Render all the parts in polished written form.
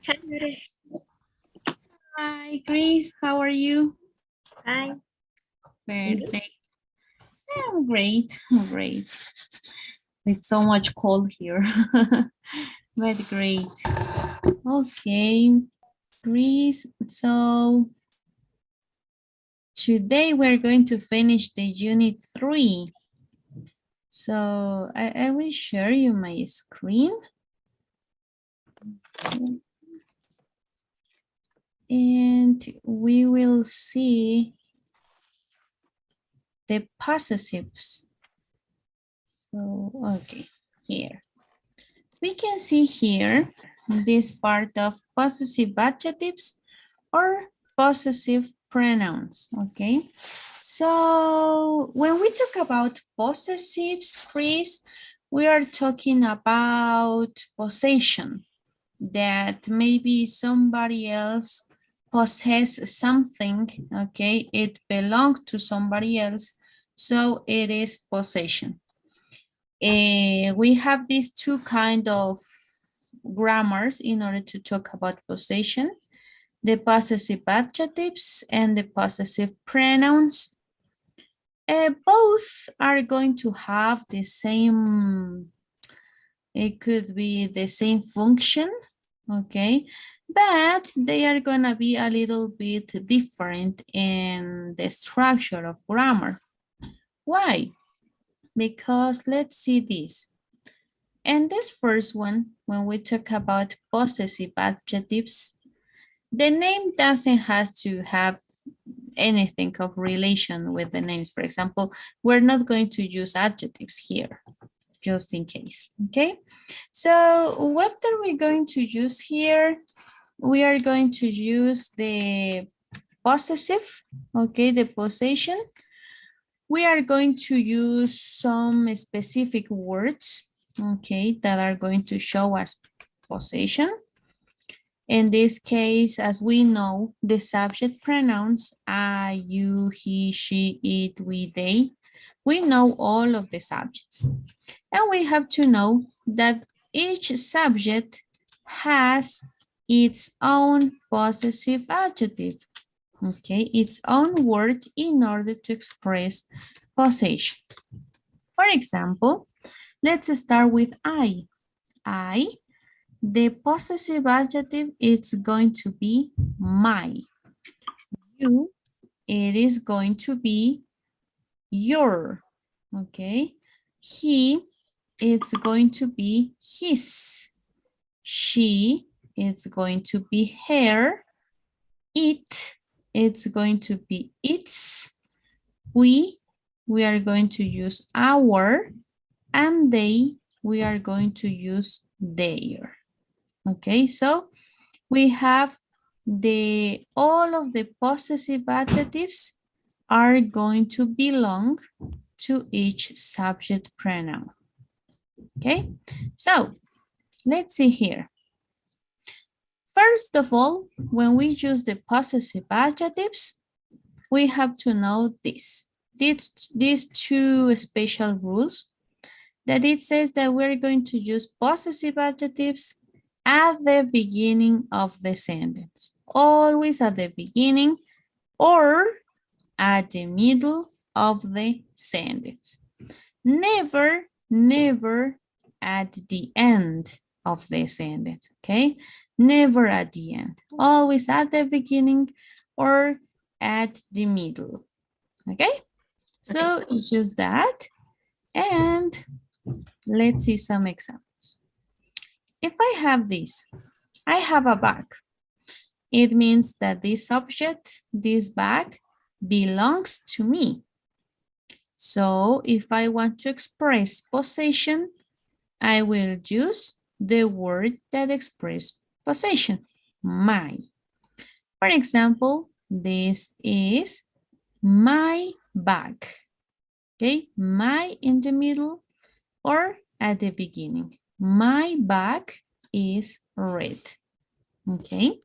Hi, Yuri. Hi, Chris. How are you? Hi. Perfect. I'm great. I'm great. It's so much cold here, but great. Okay, Chris. So today we're going to finish the unit 3. So I will share you my screen. And we will see the possessives. So, okay, here. We can see here this part of possessive adjectives or possessive pronouns, okay? So when we talk about possessives, Chris, we are talking about possession, that maybe somebody else possess something, okay? It belongs to somebody else, so it is possession. We have these two kind of grammars in order to talk about possession, the possessive adjectives and the possessive pronouns. Both are going to have the same, it could be the same function, okay? But they are gonna be a little bit different in the structure of grammar. Why? Because let's see this. And this first one, when we talk about possessive adjectives, the name doesn't have to have anything of relation with the names. For example, we're not going to use adjectives here, just in case, okay? So what are we going to use here? We are going to use the possessive, okay, the possession. We are going to use some specific words, okay, that are going to show us possession. In this case, as we know, the subject pronouns I, you, he, she, it, we, they. We know all of the subjects. And we have to know that each subject has its own possessive adjective, okay, its own word in order to express possession. For example, let's start with I. I, the possessive adjective is going to be my. You, it is going to be your, okay? He, it's going to be his. She, it's going to be her. It, it's going to be its. We are going to use our. And they, we are going to use their. Okay, so we have all of the possessive adjectives are going to belong to each subject pronoun. Okay, so let's see here. First of all, when we use the possessive adjectives, we have to know this. These two special rules, that it says that we're going to use possessive adjectives at the beginning of the sentence. Always at the beginning or at the middle of the sentence. Never, never at the end of the sentence, okay? Never at the end. Always at the beginning or at the middle, okay? So it's just that. And let's see some examples. If I have this, I have a bag. It means that this object, this bag, belongs to me. So if I want to express possession, I will use the word that expresses possession, my. For example, this is my bag. Okay, my in the middle or at the beginning. My bag is red. Okay,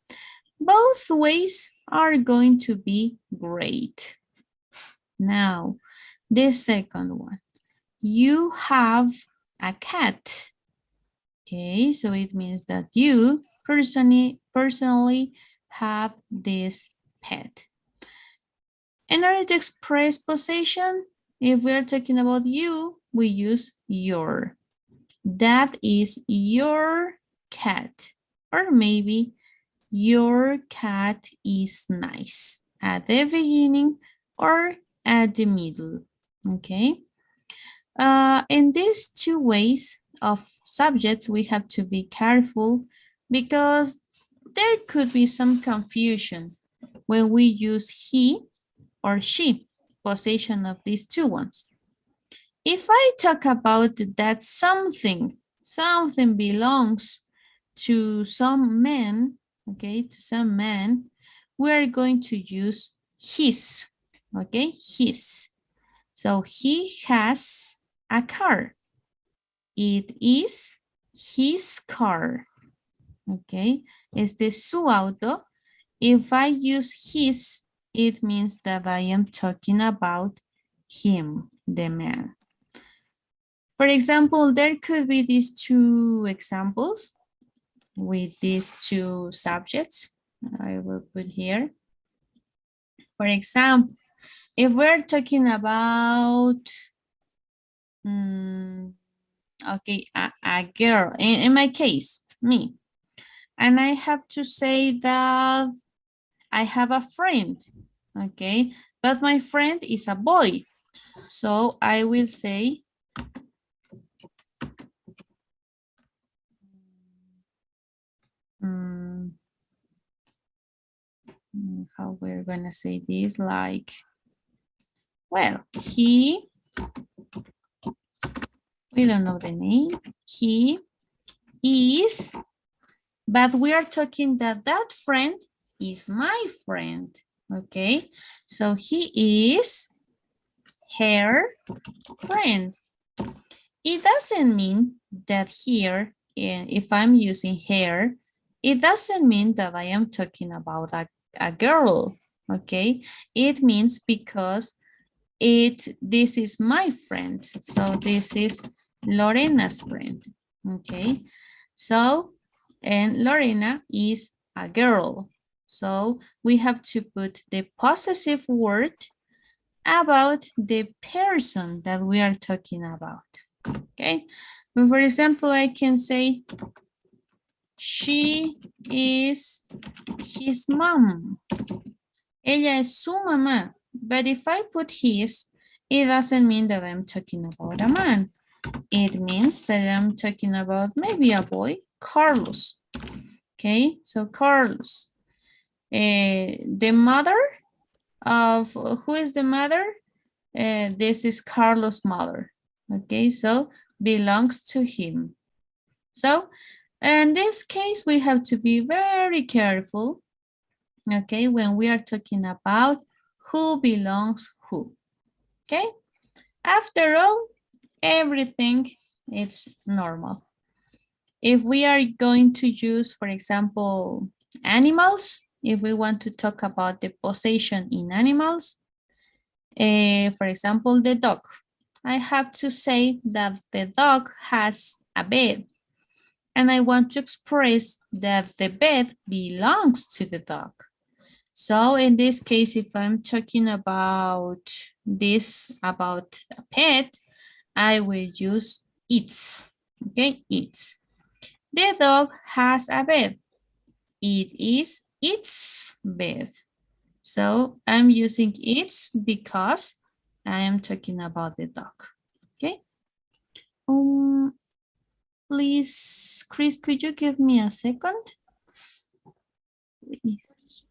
both ways are going to be great. Now, the second one, you have a cat. Okay, so it means that you personally have this pet. In order to express possession, if we're talking about you, we use your. That is your cat. Or maybe your cat is nice at the beginning or at the middle. Okay. In these two ways of subjects, we have to be careful because there could be some confusion when we use he or she, possession of these two ones. If I talk about that something belongs to some man, okay, to some man, we are going to use his, okay, his. So he has a car. It is his car, okay. Este es su auto. If I use his, it means that I am talking about him, the man. For example, there could be these two examples with these two subjects. I will put here. For example, if we're talking about, okay, a girl, in my case, me, and I have to say that I have a friend, okay, but my friend is a boy. So I will say, how we're gonna say this, like, well, we don't know the name, he is, but we are talking that that friend is my friend, okay? So he is her friend. It doesn't mean that here, if I'm using her, it doesn't mean that I am talking about a girl, okay? It means because this is my friend. So this is Lorena's friend, okay? So, and Lorena is a girl. So we have to put the possessive word about the person that we are talking about, okay? But for example, I can say, she is his mom. Ella es su mamá. But if I put his, it doesn't mean that I'm talking about a man. It means that I'm talking about maybe a boy, Carlos. Okay, so Carlos. The mother of, who is the mother? This is Carlos' mother. Okay, so belongs to him. So in this case, we have to be very careful, okay, when we are talking about who belongs who, okay? After all, everything is normal. If we are going to use, for example, animals, if we want to talk about the possession in animals, for example, the dog, I have to say that the dog has a bed, and I want to express that the bed belongs to the dog. So in this case, if I'm talking about this, about a pet, I will use its, okay, its. The dog has a bed. It is its bed. So I'm using its because I am talking about the dog, okay? Please, Chris, could you give me a second? Please.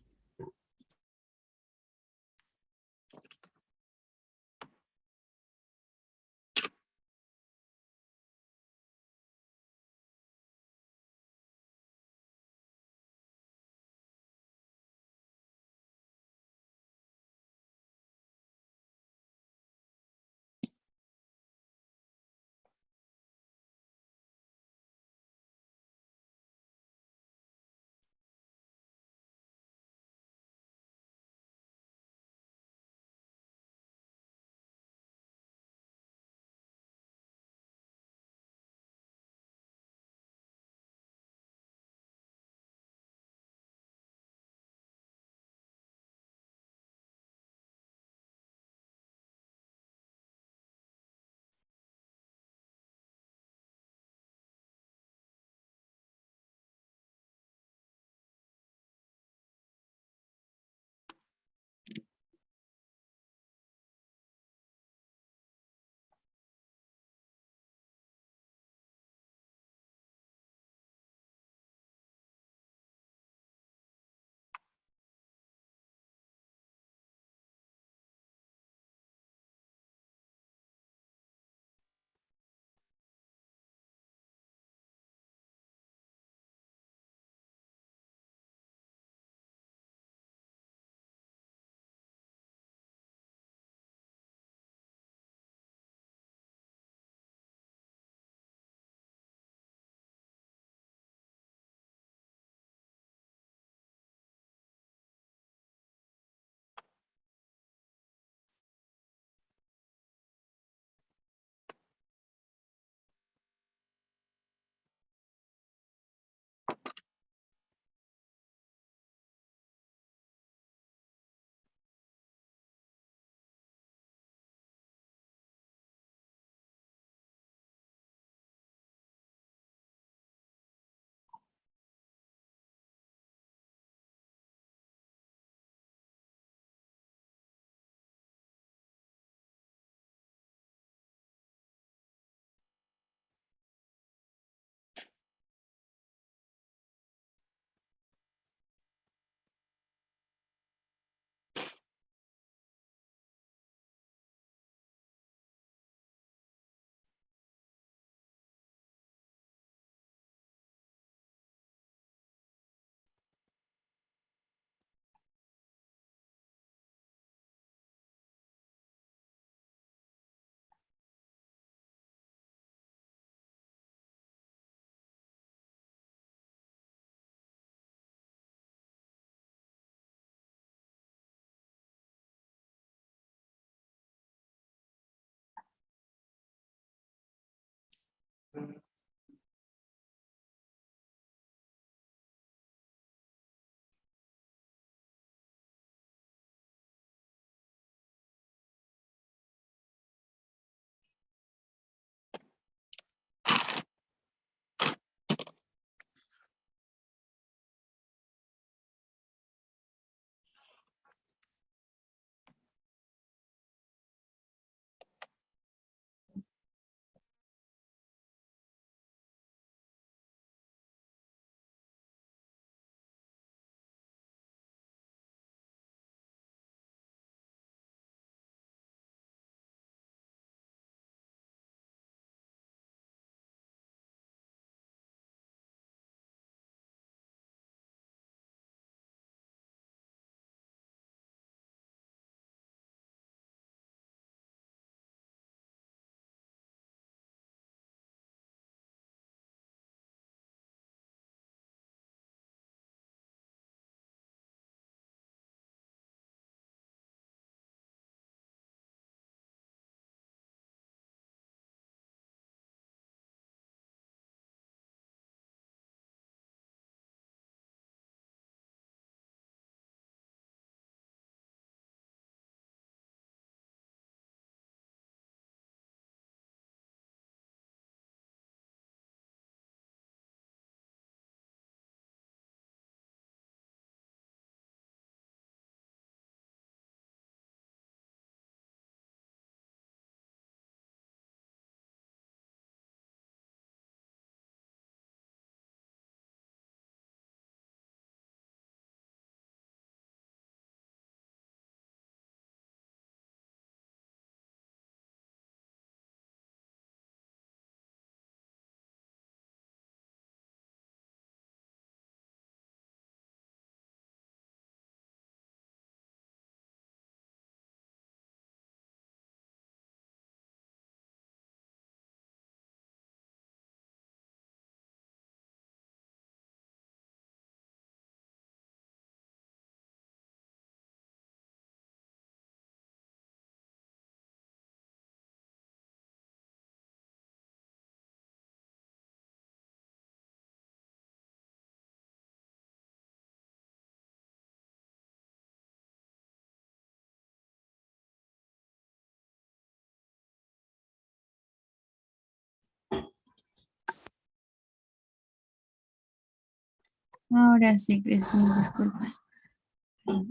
Ahora sí, Cris, mil disculpas.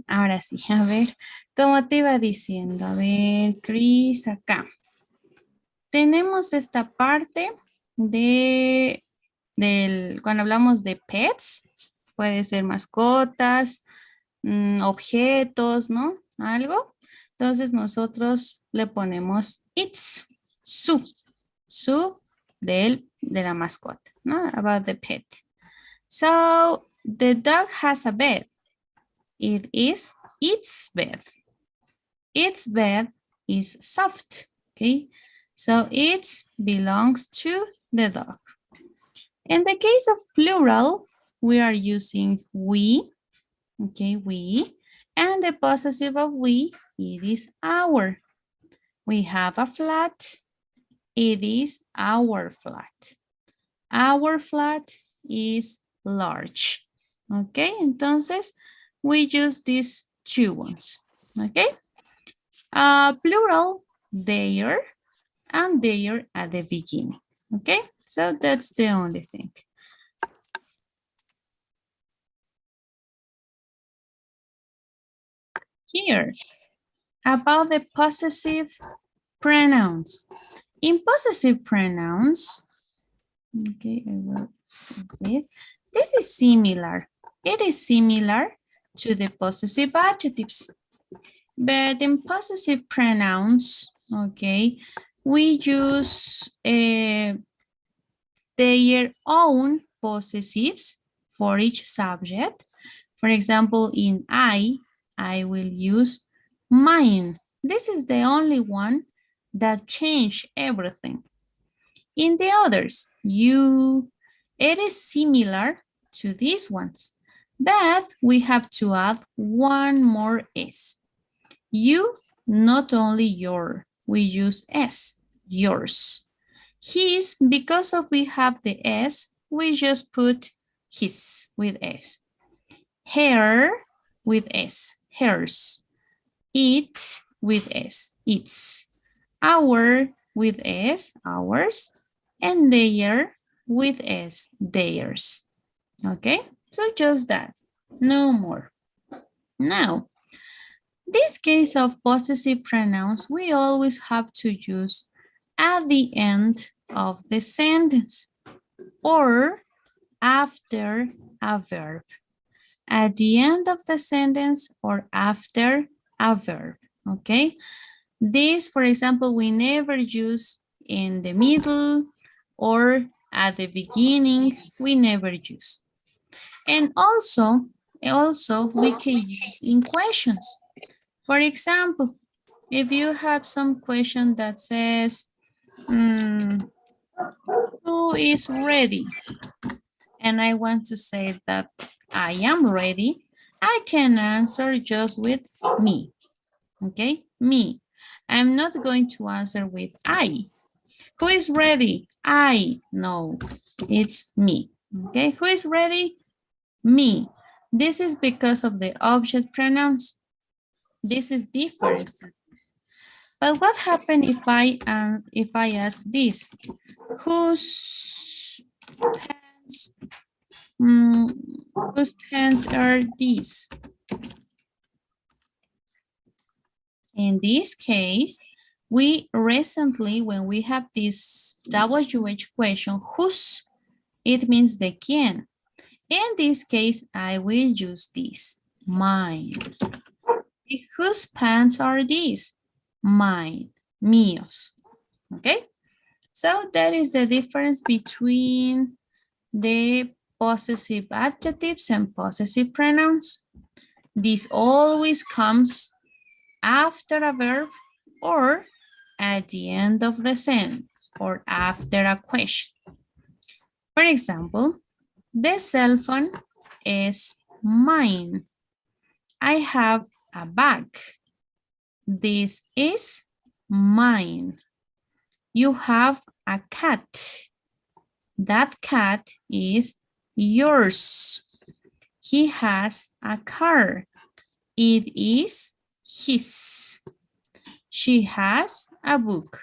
Ahora sí, a ver, como te iba diciendo, a ver, Cris, acá. Tenemos esta parte cuando hablamos de pets, puede ser mascotas, objetos, ¿no? Algo. Entonces nosotros le ponemos its, su de la mascota, ¿no? About the pet. So, the dog has a bed. It is its bed. Its bed is soft, okay? So it belongs to the dog. In the case of plural, we are using we, okay, we, and the possessive of we, it is our. We have a flat, it is our flat. Our flat is large. Okay, entonces we use these two ones. Okay, plural, their, and their at the beginning. Okay, so that's the only thing. Here, about the possessive pronouns. In possessive pronouns, okay, I will this. This is similar. It is similar to the possessive adjectives. But in possessive pronouns, okay, we use their own possessives for each subject. For example, in I will use mine. This is the only one that changed everything. In the others, you, it is similar to these ones, but we have to add one more S. You, not only your, we use S, yours. His, because of we have the S, we just put his with S. Her with S, hers. It with S, its. Our with S, ours. And their with S, theirs. Okay, so just that, no more. Now, this case of possessive pronouns, we always have to use at the end of the sentence or after a verb. At the end of the sentence or after a verb, okay? This, for example, we never use in the middle or at the beginning, we never use. And also we can use in questions. For example, if you have some question that says, who is ready? And I want to say that I am ready, I can answer just with me, okay? Me. I'm not going to answer with I. Who is ready? I. No, it's me, okay? Who is ready? Me. This is because of the object pronouns. This is different. But what happens if I ask this? Whose pants are these? In this case, we recently, when we have this WH question, whose, it means the quién. In this case, I will use this, mine. Whose pants are these? Mine, míos, okay? So that is the difference between the possessive adjectives and possessive pronouns. This always comes after a verb or at the end of the sentence or after a question. For example, the cell phone is mine. I have a bag. This is mine. You have a cat. That cat is yours. He has a car. It is his. She has a book.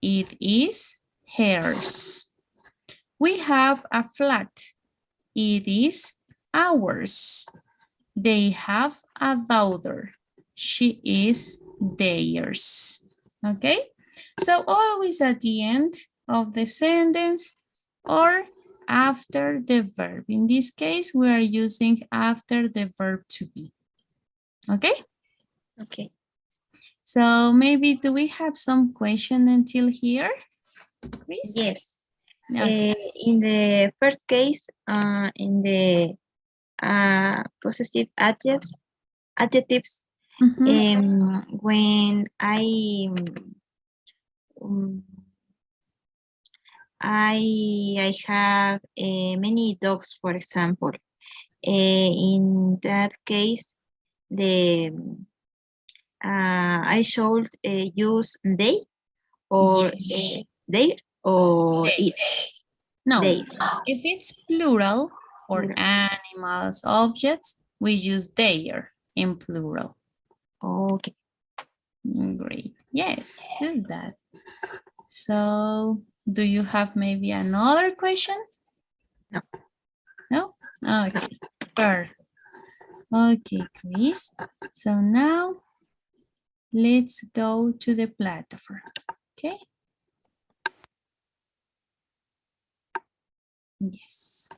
It is hers. We have a flat. It is ours. They have a daughter. She is theirs. Okay? So always at the end of the sentence or after the verb. In this case, we are using after the verb to be. Okay? Okay. So maybe do we have some question until here, Chris? Yes. Okay. In the first case, in the possessive adjectives, when um, I have many dogs, for example. In that case, the I should use they or Yes. they or They. it. No, They. if it's plural for Plural. animals, objects, we use their in plural. Okay. Great. Yes, just that. So, do you have maybe another question? No. No? Okay. Perfect. Okay, Chris. So now let's go to the platform. Okay. Yes.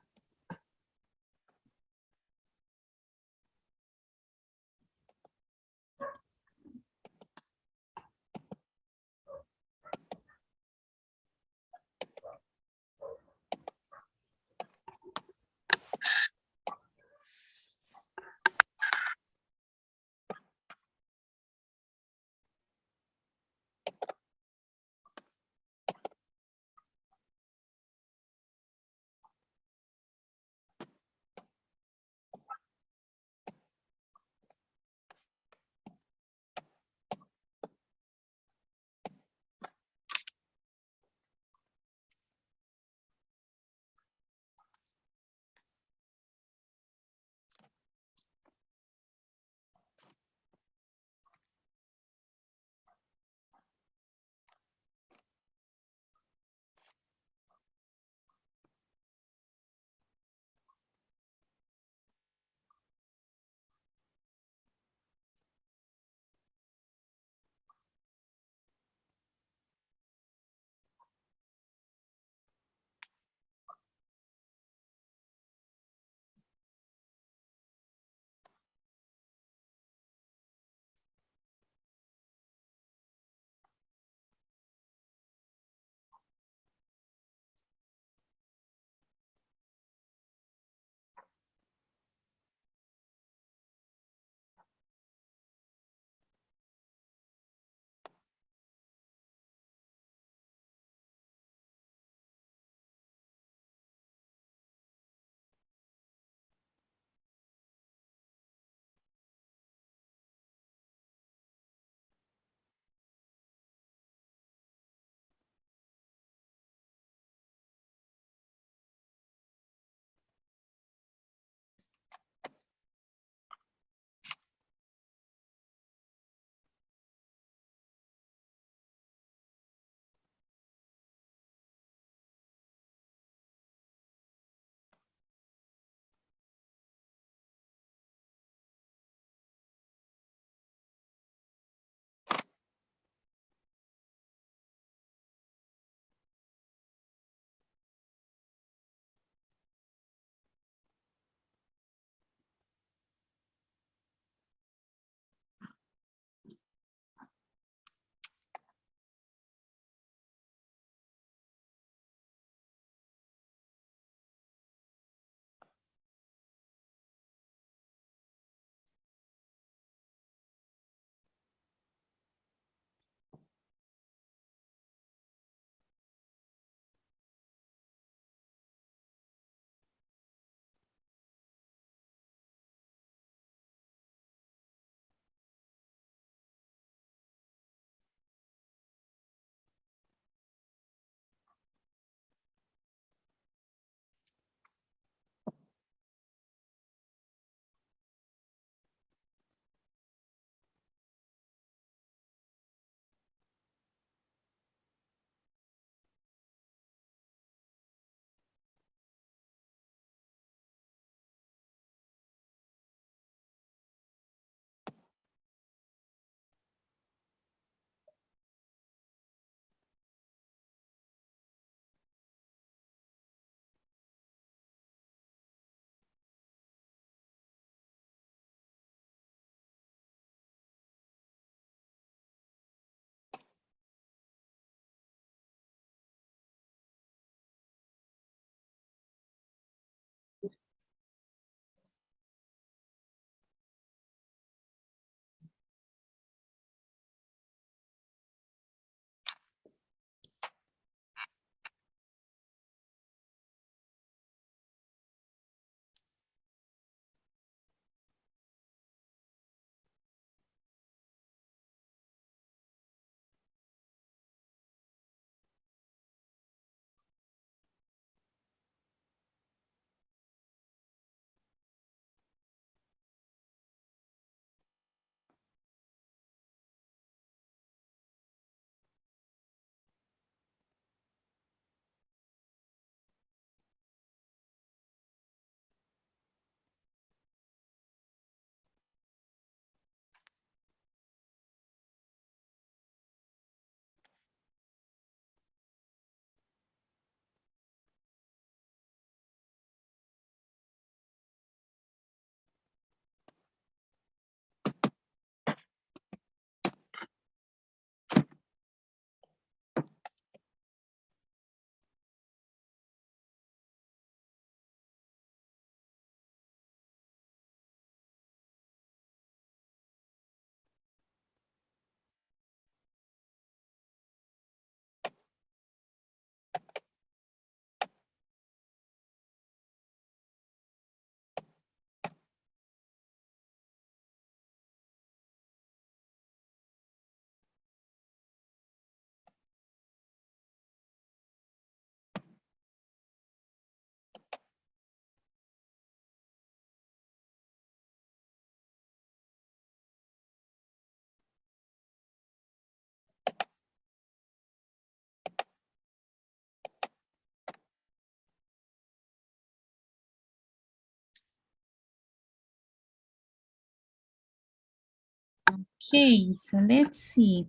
Okay, so let's see.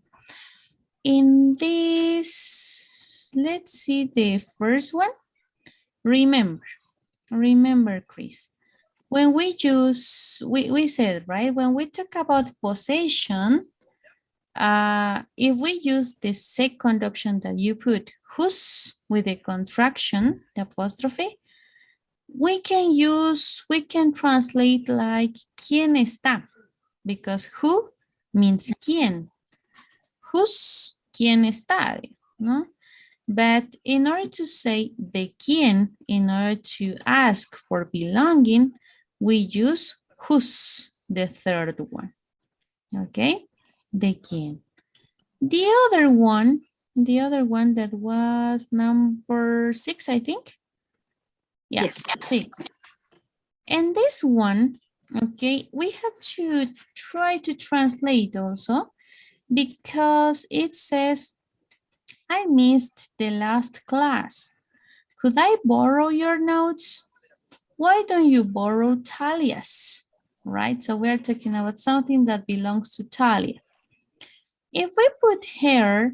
In this, let's see the first one. Remember, Chris. When we use, we said, right? When we talk about possession, if we use the second option that you put, whose with the contraction, the apostrophe, we can translate like quién está, because who means quién. Whose, quién está, no? But in order to say the quién, in order to ask for belonging, we use whose, the third one. Okay, the quién. The other one that was number 6, I think. Yeah, Yes. 6. And this one, okay, we have to try to translate also because it says, I missed the last class. Could I borrow your notes? Why don't you borrow Talia's? Right, so we're talking about something that belongs to Talia. If we put her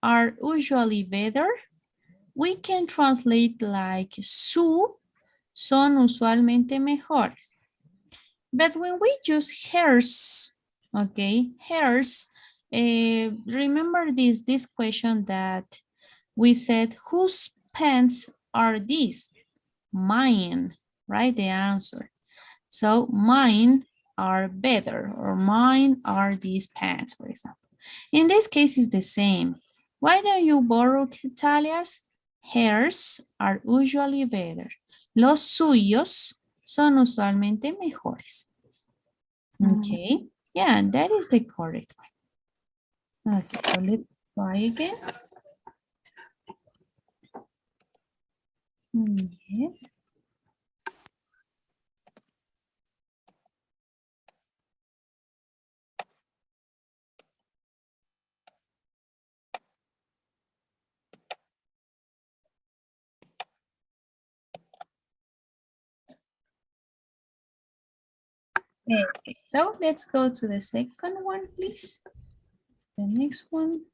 are usually better, we can translate like su son usualmente mejores. But when we use hers, okay, hers, remember this question that we said, whose pants are these? Mine, right? The answer. So mine are better, or mine are these pants, for example. In this case, it's the same. Why don't you borrow Talia's? Hers are usually better. Los suyos son usualmente mejores. Okay, yeah, that is the correct one. Okay, so let's try again. Yes. Okay, so let's go to the second one, please. The next one.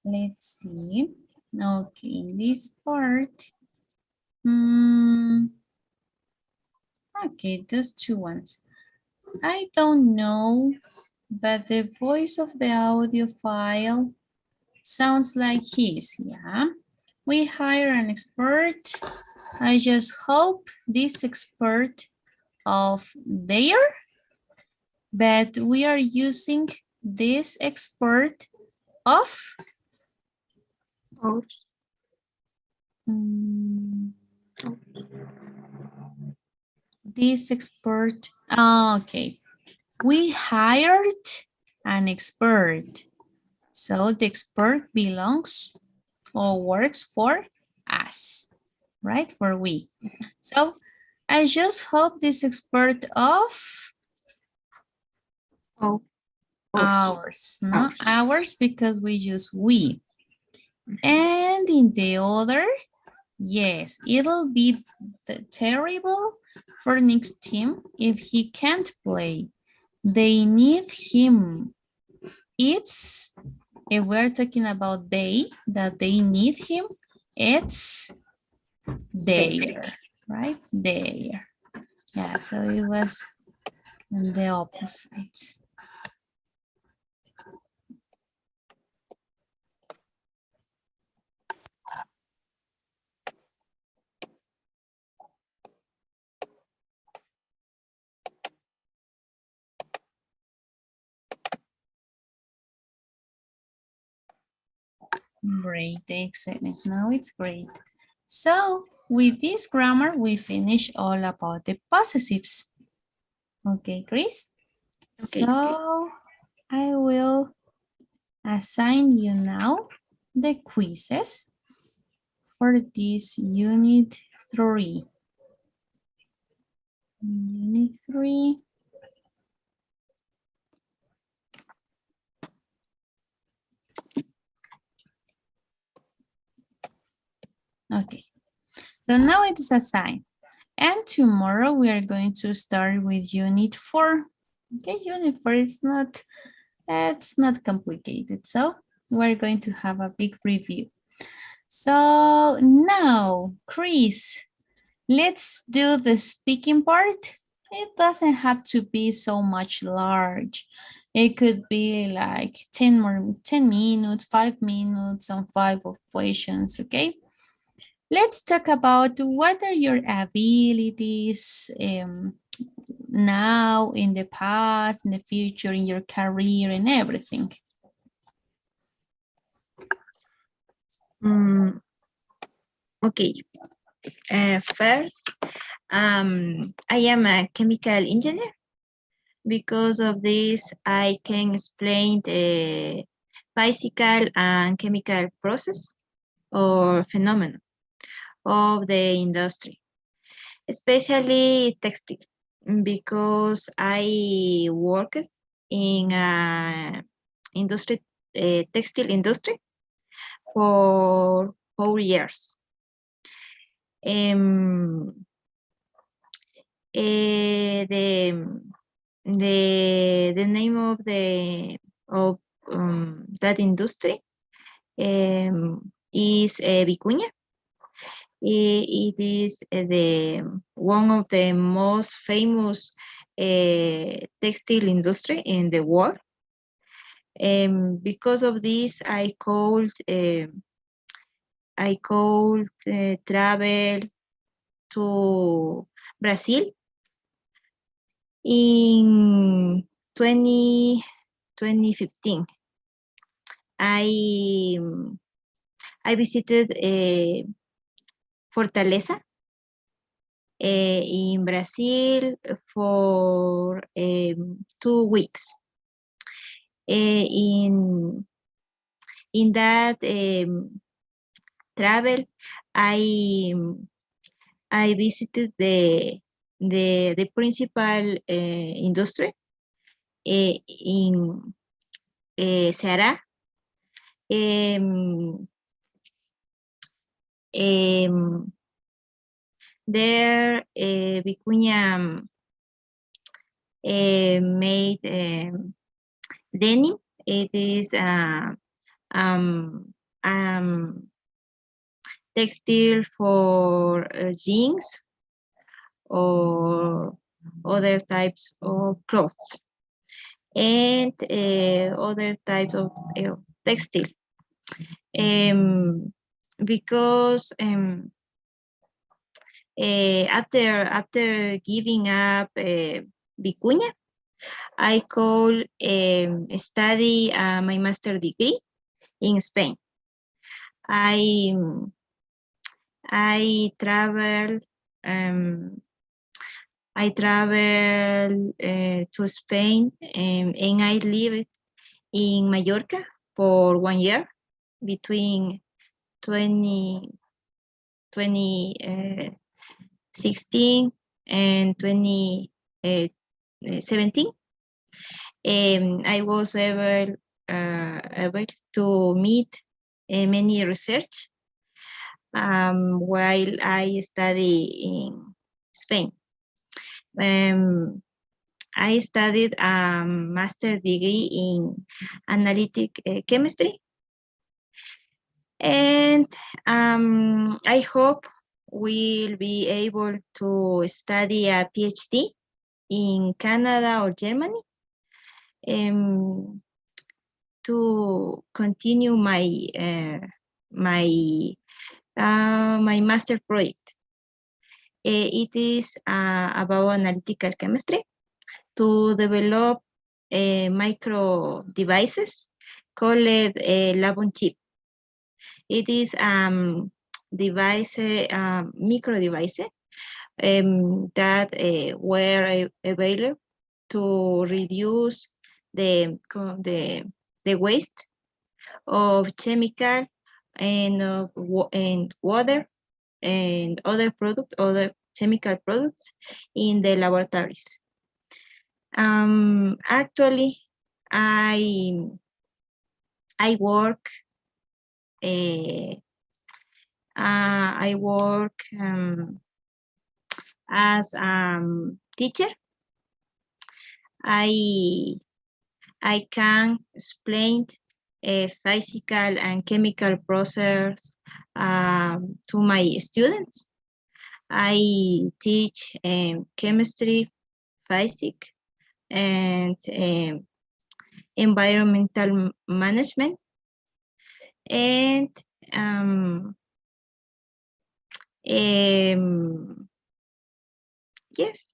Let's see. Okay, in this part. Okay, those two ones. I don't know, but the voice of the audio file sounds like his, yeah. We hire an expert. I just hope this expert of their, but we are using this expert of Oh, mm, this expert. Okay, we hired an expert. So the expert belongs or works for us, right? For we. So I just hope this expert of oh, ours, not ours. ours because we use we. And in the other, yes, it'll be terrible for Nick's team if he can't play. They need him. It's, if we're talking about they, that they need him, it's there, right? There. Yeah, so it was on the opposite. Great, excellent. Now it's great. So with this grammar, we finish all about the possessives. Okay, Chris? Okay. So I will assign you now the quizzes for this unit 3. Unit 3. Okay, so now it is assigned. And tomorrow we are going to start with unit 4. Okay, unit 4 is not, it's not complicated. So we're going to have a big review. So now, Chris, let's do the speaking part. It doesn't have to be so much large. It could be like 10 minutes, 5 minutes on 5 of questions, okay? Let's talk about what are your abilities now, in the past, in the future, in your career and everything. Okay. First, I am a chemical engineer. Because of this, I can explain the physical and chemical process or phenomenon of the industry, especially textile, because I worked in a industry, textile industry for 4 years. The name of that industry is vicuña. It is one of the most famous textile industry in the world. Because of this, I could travel to Brazil in 2015. I visited Fortaleza in Brazil for 2 weeks. In that travel, I visited the principal industry in Ceará. There, Vicuña made denim. It is um, um, textile for jeans or other types of clothes and other types of textile. Because after giving up Vicuña, I could study my master degree in Spain. I travel to Spain and I lived in Mallorca for 1 year between 2016 and 2017. I was able to meet many research while I study in Spain. I studied a master degree in analytic chemistry, and I hope we'll be able to study a PhD in Canada or Germany to continue my master project. It is about analytical chemistry to develop micro devices called lab on chip. It is device, micro device that were available to reduce the waste of chemical and water and other chemical products in the laboratories. Actually, I work as teacher. I can explain a physical and chemical process to my students. I teach chemistry, physics, and environmental management. And yes.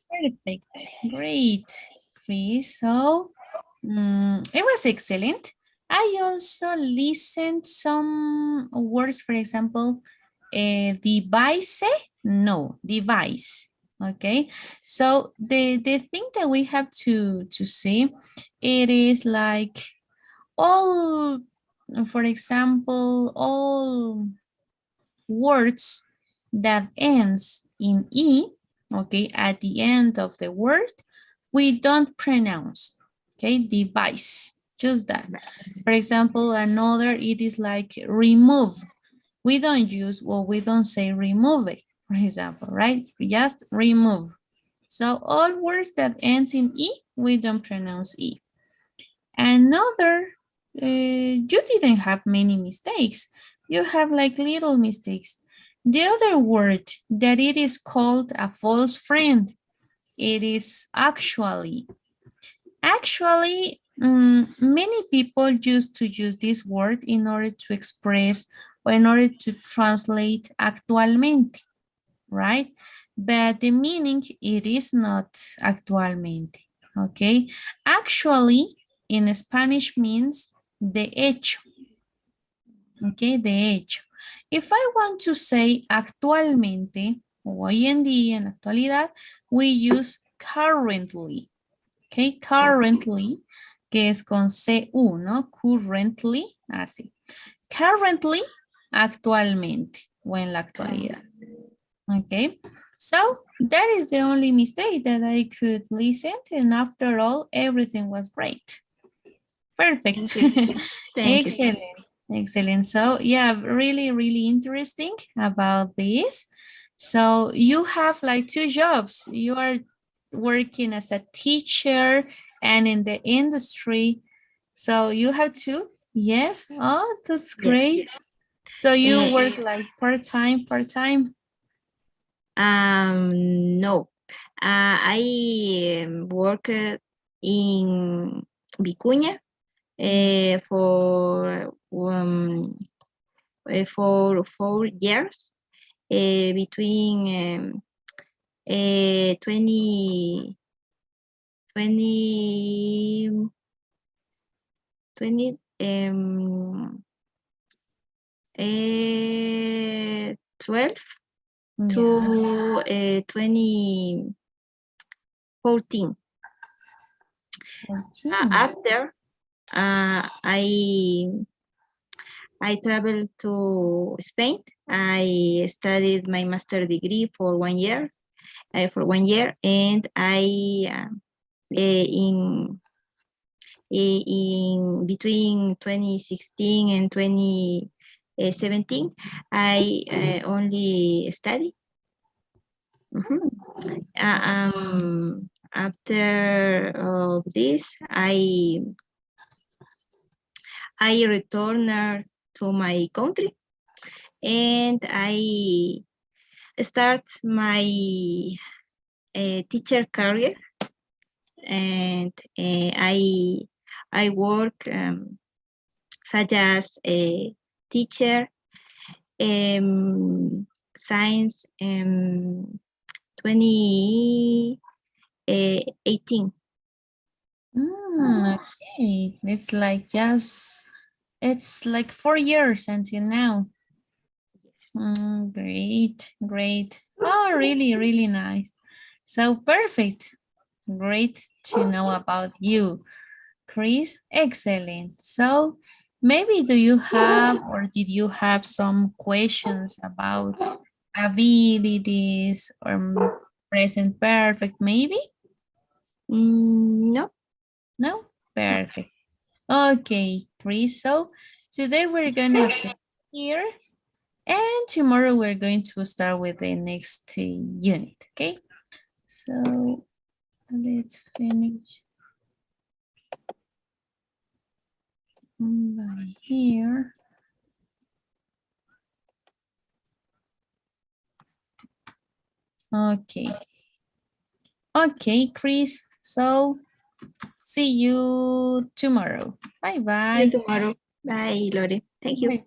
Perfect. Great, Chris. So it was excellent. I also listened some words, for example, device. No, device. Okay. So the thing that we have to see, it is like all, for example, all words that ends in E, okay, at the end of the word, we don't pronounce, okay, device, just that. For example, another, it is like remove. We don't use, well, we don't say remove it, for example, right? Just remove. So all words that ends in E, we don't pronounce E. Another, you didn't have many mistakes. You have like little mistakes. The other word that it is called a false friend, it is actually. Actually, many people used to use this word in order to express or in order to translate actualmente, right? But the meaning, it is not actualmente, okay? Actually, in Spanish means de hecho, okay, de hecho. If I want to say actualmente, hoy en día, en actualidad, we use currently, okay, currently, que es con CU, ¿no? Currently, así. Currently, actualmente, o en la actualidad, okay? So that is the only mistake that I could listen, and after all, everything was great. Perfect. Thank Excellent. you. Excellent. So yeah, really, really interesting about this. So you have like two jobs. You are working as a teacher and in the industry. So you have two? Yes. Oh, that's Yes. great. So you Uh, work like part-time? no. I work in Vicuña for 4 years between 20, 20, 20 12 to Yeah. 2014. 14. After I traveled to Spain. I studied my master degree for 1 year. And I in between 2016 and 2017, I only study. After this, I returned to my country and I start my teacher career, and I work such as a teacher, since 2018. Okay. It's like 4 years until now. Yes. Great. Oh, really nice. So perfect. Great to know about you, Chris. Excellent. So maybe do you have or did you have some questions about abilities or present perfect maybe? No. No? Perfect. Okay, Chris. So today we're gonna finish here. And tomorrow we're going to start with the next unit, okay? So let's finish by here. Okay. Okay, Chris. So see you tomorrow. See you Bye-bye. tomorrow. Bye, Lore. Thank you. Bye.